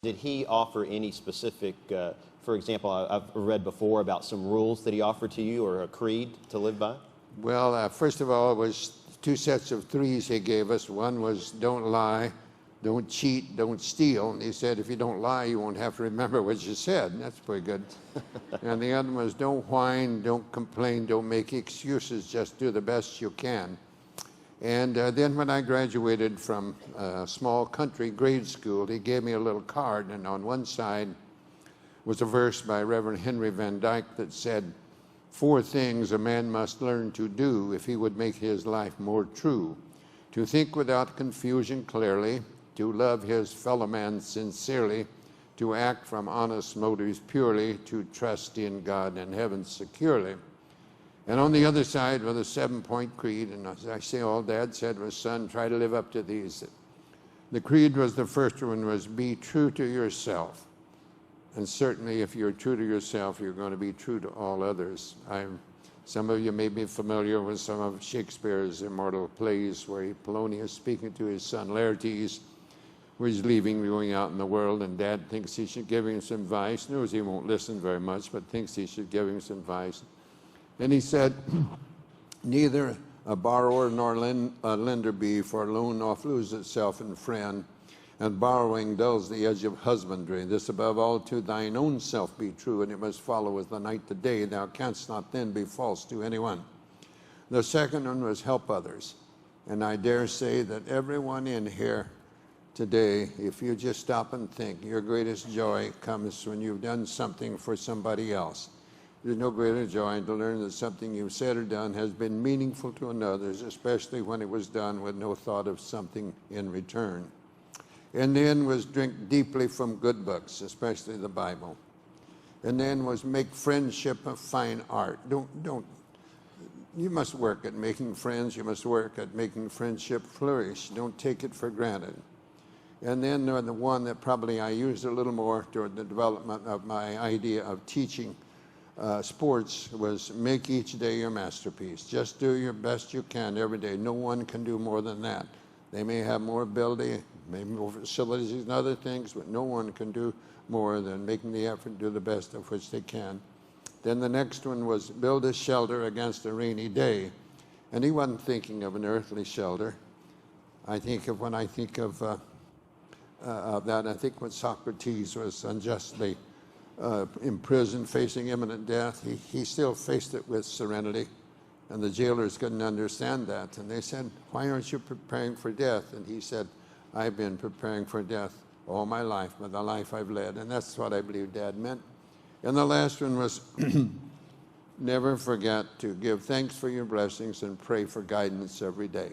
Did he offer any specific, for example, I've read before about some rules that he offered to you or a creed to live by? Well, first of all, it was 2 sets of 3s he gave us. One was don't lie, don't cheat, don't steal. And he said if you don't lie, you won't have to remember what you said. And that's pretty good. And the other one was don't whine, don't complain, don't make excuses, just do the best you can. And then when I graduated from a small country grade school, he gave me a little card, and on one side was a verse by Reverend Henry Van Dyke that said, 4 things a man must learn to do if he would make his life more true: to think without confusion clearly, to love his fellow man sincerely, to act from honest motives purely, to trust in God and heaven securely. And on the other side was a 7-point creed, and as I say, all Dad said was, son, try to live up to these. The creed was, the first one was, be true to yourself. And certainly if you're true to yourself, you're going to be true to all others. Some of you may be familiar with some of Shakespeare's immortal plays where Polonius speaking to his son Laertes, where he's leaving, going out in the world, and Dad thinks he should give him some advice, knows he won't listen very much, but thinks he should give him some advice. And he said, neither a borrower nor a lender be, for loan oft loses itself in friend, and borrowing dulls the edge of husbandry. This above all to thine own self be true, and it must follow as the night the day. Thou canst not then be false to anyone. The second one was help others. And I dare say that everyone in here today, if you just stop and think, your greatest joy comes when you've done something for somebody else. There's no greater joy to learn that something you've said or done has been meaningful to another, especially when it was done with no thought of something in return. And then was drink deeply from good books, especially the Bible. And then was make friendship a fine art. You must work at making friends. You must work at making friendship flourish. Don't take it for granted. And then the one that probably I used a little more toward the development of my idea of teaching sports was make each day your masterpiece. Just do your best you can every day. No one can do more than that. They may have more ability, maybe more facilities and other things, but no one can do more than making the effort to do the best of which they can. Then the next one was build a shelter against a rainy day. And he wasn't thinking of an earthly shelter. When I think of that, I think when Socrates was unjustly imprisoned, facing imminent death, he still faced it with serenity. And the jailers couldn't understand that. And they said, why aren't you preparing for death? And he said, I've been preparing for death all my life, by the life I've led. And that's what I believe Dad meant. And the last one was, never forget to give thanks for your blessings and pray for guidance every day.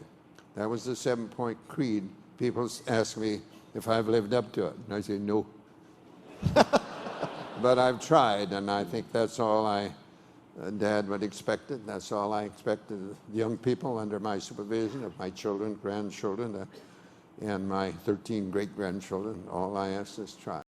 That was the 7-point creed. People ask me if I've lived up to it. And I say, no. But I've tried, and I think that's all Dad would expect it. That's all I expected of the young people under my supervision, of my children, grandchildren, and my 13 great-grandchildren. All I ask is try.